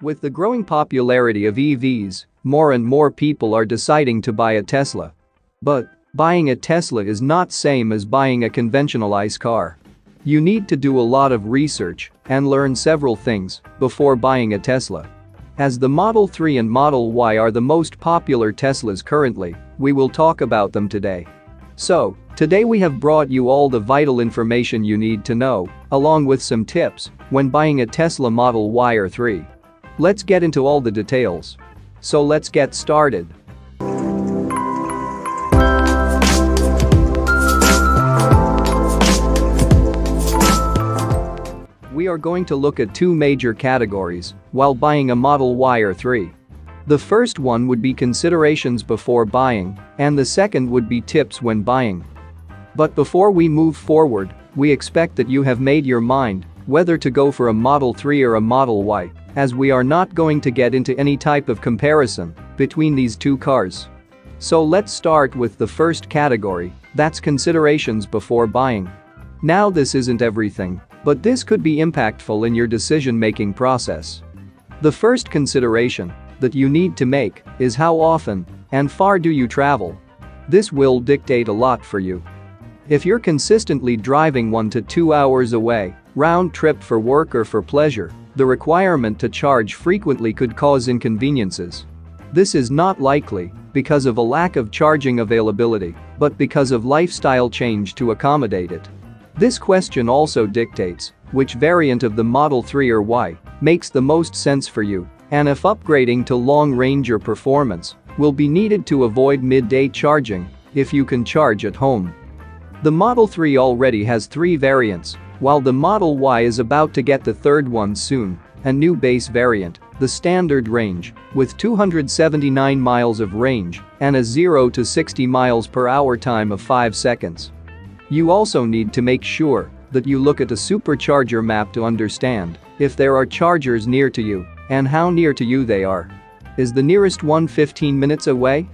With the growing popularity of EVs, more and more people are deciding to buy a Tesla. But buying a Tesla is not same as buying a conventional ICE car. You need to do a lot of research and learn several things before buying a Tesla. As the Model 3 and Model Y are the most popular Teslas currently, we will talk about them today. So, today we have brought you all the vital information you need to know, along with some tips when buying a Tesla Model Y or 3. Let's get into all the details. So let's get started. We are going to look at two major categories while buying a Model Y or 3. The first one would be considerations before buying, and the second would be tips when buying. But before we move forward, we expect that you have made your mind whether to go for a Model 3 or a Model Y, as we are not going to get into any type of comparison between these two cars. So let's start with the first category, that's considerations before buying. Now this isn't everything, but this could be impactful in your decision-making process. The first consideration that you need to make is how often and far do you travel. This will dictate a lot for you. If you're consistently driving 1 to 2 hours away, round trip for work or for pleasure, the requirement to charge frequently could cause inconveniences. This is not likely because of a lack of charging availability, but because of lifestyle change to accommodate it. This question also dictates which variant of the Model 3 or Y makes the most sense for you, and if upgrading to long-range or performance will be needed to avoid midday charging if you can charge at home. The Model 3 already has 3 variants, while the Model Y is about to get the third one soon, a new base variant, the standard range, with 279 miles of range and a 0 to 60 miles per hour time of 5 seconds. You also need to make sure that you look at a supercharger map to understand if there are chargers near to you and how near to you they are. Is the nearest one 15 minutes away?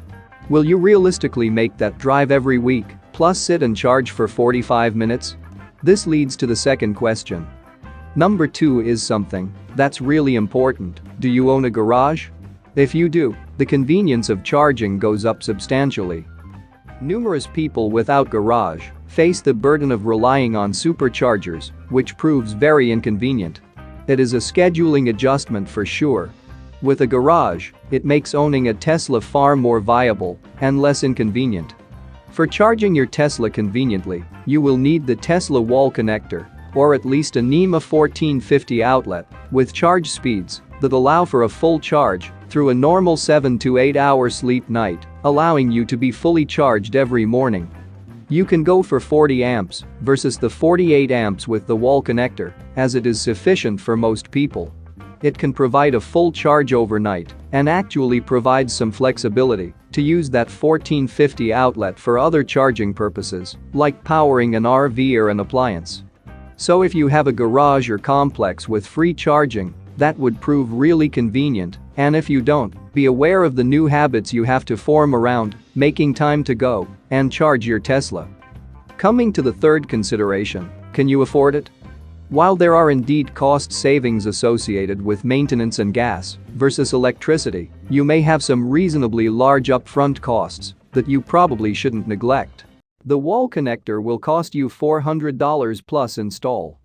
Will you realistically make that drive every week, plus sit and charge for 45 minutes? This leads to the second question. Number 2 is something that's really important. Do you own a garage? If you do, the convenience of charging goes up substantially. Numerous people without garage face the burden of relying on superchargers, which proves very inconvenient. It is a scheduling adjustment for sure. With a garage, it makes owning a Tesla far more viable and less inconvenient. For charging your Tesla conveniently, you will need the Tesla wall connector, or at least a NEMA 1450 outlet, with charge speeds that allow for a full charge through a normal 7 to 8 hour sleep night, allowing you to be fully charged every morning. You can go for 40 amps versus the 48 amps with the wall connector, as it is sufficient for most people. It can provide a full charge overnight and actually provides some flexibility to use that 1450 outlet for other charging purposes, like powering an RV or an appliance. So if you have a garage or complex with free charging, that would prove really convenient, and if you don't, be aware of the new habits you have to form around making time to go and charge your Tesla. Coming to the third consideration, can you afford it? While there are indeed cost savings associated with maintenance and gas versus electricity, you may have some reasonably large upfront costs that you probably shouldn't neglect. The wall connector will cost you $400 plus install.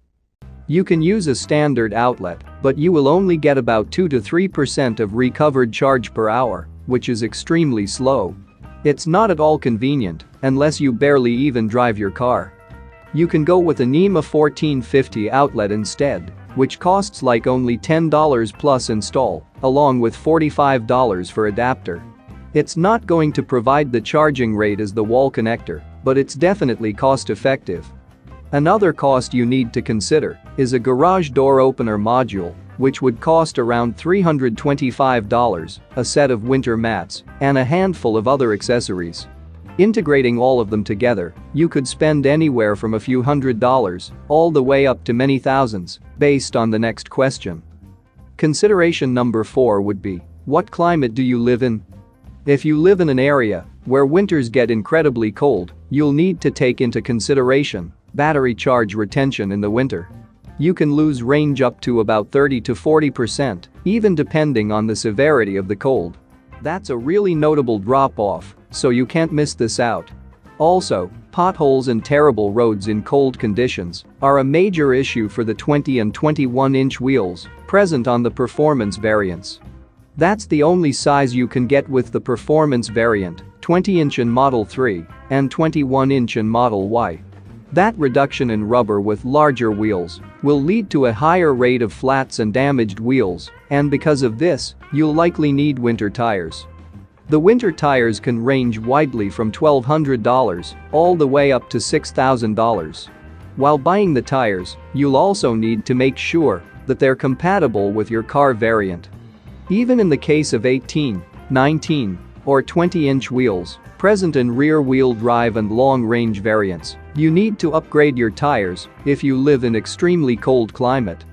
You can use a standard outlet, but you will only get about 2 to 3% of recovered charge per hour, which is extremely slow. It's not at all convenient unless you barely even drive your car. You can go with a NEMA 1450 outlet instead, which costs like only $10 plus install, along with $45 for adapter. It's not going to provide the charging rate as the wall connector, but it's definitely cost-effective. Another cost you need to consider is a garage door opener module, which would cost around $325, a set of winter mats, and a handful of other accessories. Integrating all of them together, you could spend anywhere from a few $100s all the way up to many thousands, based on the next question. Consideration number 4 would be, what climate do you live in? If you live in an area where winters get incredibly cold, you'll need to take into consideration battery charge retention in the winter. You can lose range up to about 30 to 40%, even depending on the severity of the cold. That's a really notable drop-off, so you can't miss this out. Also, potholes and terrible roads in cold conditions are a major issue for the 20 and 21-inch wheels present on the performance variants. That's the only size you can get with the performance variant, 20-inch in Model 3 and 21-inch in Model Y. That reduction in rubber with larger wheels will lead to a higher rate of flats and damaged wheels, and because of this, you'll likely need winter tires. The winter tires can range widely from $1,200 all the way up to $6,000. While buying the tires, you'll also need to make sure that they're compatible with your car variant. Even in the case of 18, 19, or 20-inch wheels present in rear-wheel drive and long-range variants, you need to upgrade your tires if you live in extremely cold climate.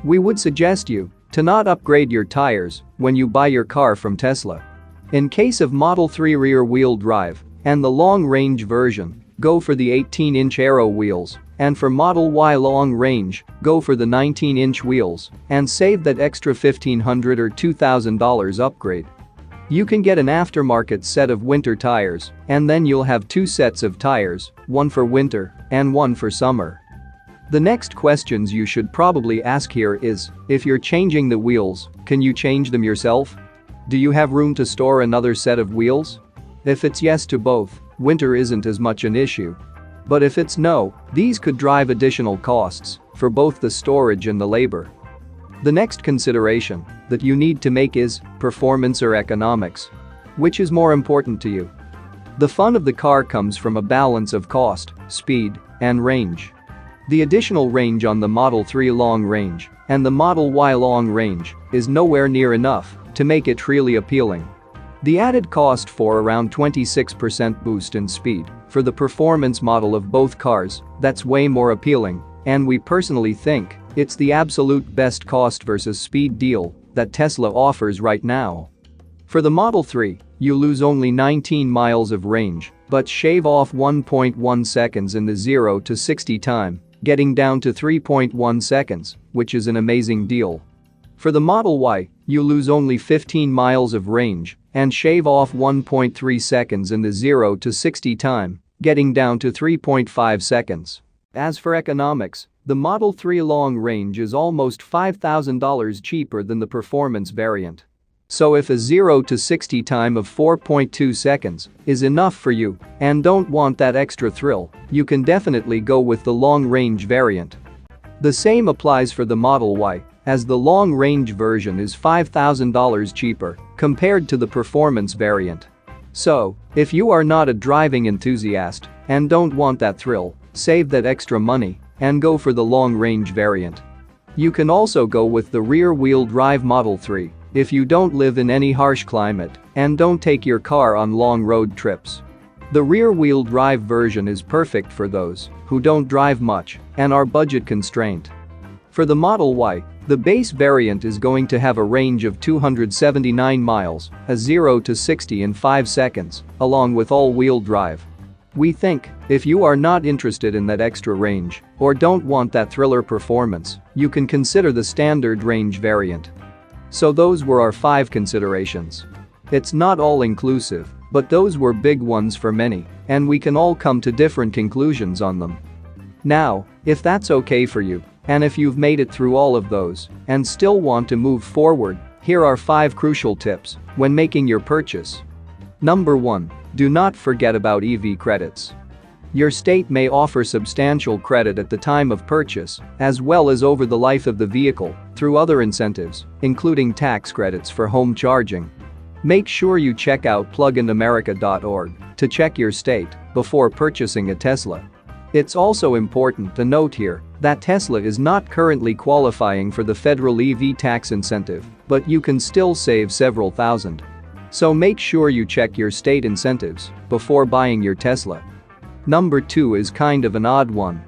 We would suggest you to not upgrade your tires when you buy your car from Tesla. In case of Model 3 rear-wheel drive and the long-range version, go for the 18-inch aero wheels, and for Model Y long-range, go for the 19-inch wheels and save that extra $1,500 or $2,000 upgrade. You can get an aftermarket set of winter tires, and then you'll have two sets of tires, one for winter and one for summer. The next questions you should probably ask here is, if you're changing the wheels, can you change them yourself? Do you have room to store another set of wheels? If it's yes to both, winter isn't as much an issue. But if it's no, these could drive additional costs for both the storage and the labor. The next consideration that you need to make is performance or economics. Which is more important to you? The fun of the car comes from a balance of cost, speed, and range. The additional range on the Model 3 long range and the Model Y long range is nowhere near enough to make it really appealing. The added cost for around 26% boost in speed for the performance model of both cars, that's way more appealing, and we personally think it's the absolute best cost versus speed deal that Tesla offers right now. For the Model 3, you lose only 19 miles of range, but shave off 1.1 seconds in the 0 to 60 time, getting down to 3.1 seconds, which is an amazing deal. For the Model Y, you lose only 15 miles of range and shave off 1.3 seconds in the 0 to 60 time, getting down to 3.5 seconds. As for economics, the Model 3 long range is almost $5,000 cheaper than the performance variant. So if a 0 to 60 time of 4.2 seconds is enough for you and don't want that extra thrill, you can definitely go with the long-range variant. The same applies for the Model Y, as the long-range version is $5,000 cheaper compared to the performance variant. So, if you are not a driving enthusiast and don't want that thrill, save that extra money and go for the long-range variant. You can also go with the rear-wheel drive Model 3 if you don't live in any harsh climate and don't take your car on long road trips. The rear-wheel drive version is perfect for those who don't drive much and are budget constrained. For the Model Y, the base variant is going to have a range of 279 miles, a 0 to 60 in 5 seconds, along with all-wheel drive. We think, if you are not interested in that extra range or don't want that thriller performance, you can consider the standard range variant. So those were our 5 considerations. It's not all-inclusive, but those were big ones for many, and we can all come to different conclusions on them. Now, if that's okay for you, and if you've made it through all of those and still want to move forward, here are 5 crucial tips when making your purchase. Number 1. Do not forget about EV credits. Your state may offer substantial credit at the time of purchase, as well as over the life of the vehicle, through other incentives, including tax credits for home charging. Make sure you check out pluginamerica.org to check your state before purchasing a Tesla. It's also important to note here that Tesla is not currently qualifying for the federal EV tax incentive, but you can still save several thousand. So make sure you check your state incentives before buying your Tesla. Number 2 is kind of an odd one.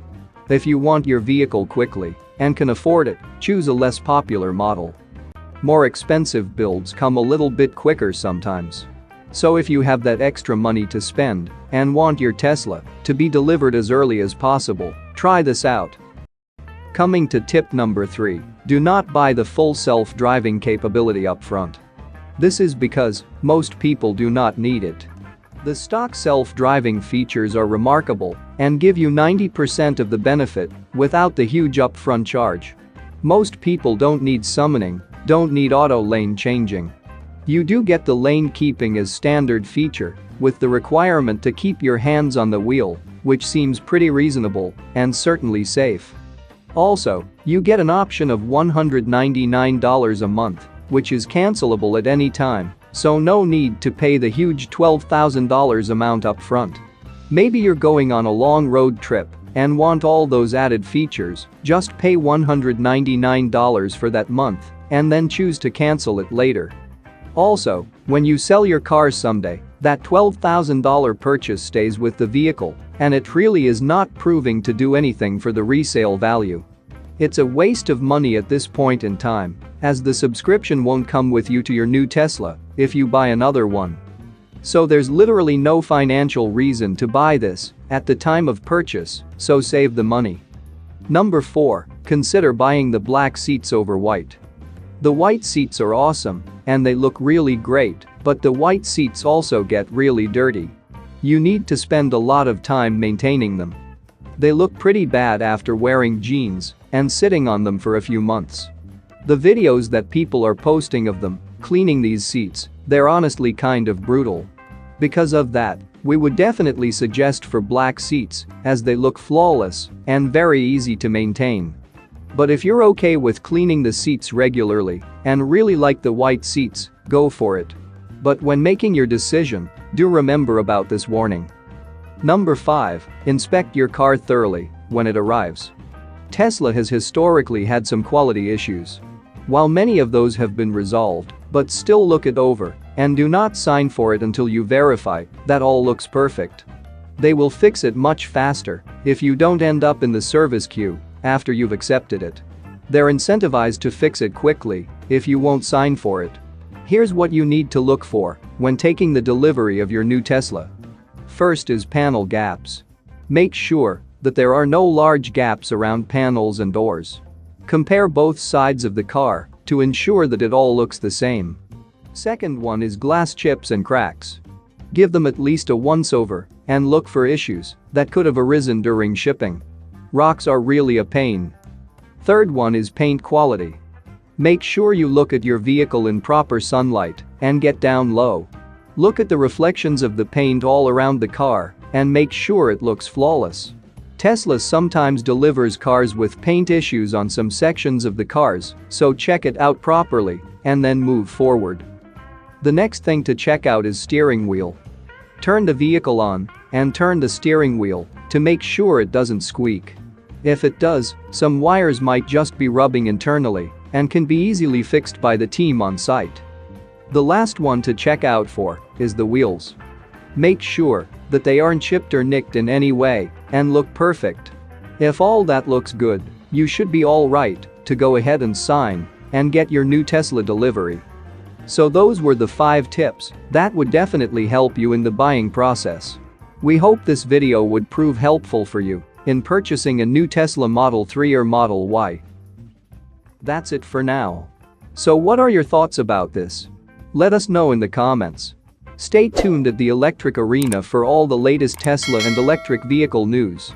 If you want your vehicle quickly and can afford it, choose a less popular model. More expensive builds come a little bit quicker sometimes. So if you have that extra money to spend and want your Tesla to be delivered as early as possible, try this out. Coming to tip number 3, do not buy the full self-driving capability up front. This is because most people do not need it. The stock self-driving features are remarkable and give you 90% of the benefit without the huge upfront charge. Most people don't need summoning, don't need auto lane changing. You do get the lane keeping as standard feature with the requirement to keep your hands on the wheel, which seems pretty reasonable and certainly safe. Also, you get an option of $199 a month, which is cancelable at any time, so no need to pay the huge $12,000 amount up front. Maybe you're going on a long road trip and want all those added features, just pay $199 for that month and then choose to cancel it later. Also, when you sell your car someday, that $12,000 purchase stays with the vehicle, and it really is not proving to do anything for the resale value. It's a waste of money at this point in time, as the subscription won't come with you to your new Tesla if you buy another one. So there's literally no financial reason to buy this at the time of purchase, so save the money. Number 4, consider buying the black seats over white. The white seats are awesome and they look really great, but the white seats also get really dirty. You need to spend a lot of time maintaining them. They look pretty bad after wearing jeans and sitting on them for a few months. The videos that people are posting of them cleaning these seats, they're honestly kind of brutal. Because of that, we would definitely suggest for black seats as they look flawless and very easy to maintain. But if you're okay with cleaning the seats regularly and really like the white seats, go for it. But when making your decision, do remember about this warning. Number 5, inspect your car thoroughly when it arrives. Tesla has historically had some quality issues. While many of those have been resolved, but still look it over and do not sign for it until you verify that all looks perfect. They will fix it much faster if you don't end up in the service queue after you've accepted it. They're incentivized to fix it quickly if you won't sign for it. Here's what you need to look for when taking the delivery of your new Tesla. First is panel gaps. Make sure that there are no large gaps around panels and doors. Compare both sides of the car to ensure that it all looks the same. Second one is glass chips and cracks. Give them at least a once-over and look for issues that could have arisen during shipping. Rocks are really a pain. Third one is paint quality. Make sure you look at your vehicle in proper sunlight and get down low. Look at the reflections of the paint all around the car and make sure it looks flawless. Tesla sometimes delivers cars with paint issues on some sections of the cars, so check it out properly and then move forward. The next thing to check out is steering wheel. Turn the vehicle on and turn the steering wheel to make sure it doesn't squeak. If it does, some wires might just be rubbing internally and can be easily fixed by the team on site. The last one to check out for is the wheels. Make sure that they aren't chipped or nicked in any way and look perfect. If all that looks good, you should be all right to go ahead and sign and get your new Tesla delivery. So those were the 5 tips that would definitely help you in the buying process. We hope this video would prove helpful for you in purchasing a new Tesla Model 3 or Model Y. That's it for now. So what are your thoughts about this? Let us know in the comments. Stay tuned at the Electric Arena for all the latest Tesla and electric vehicle news.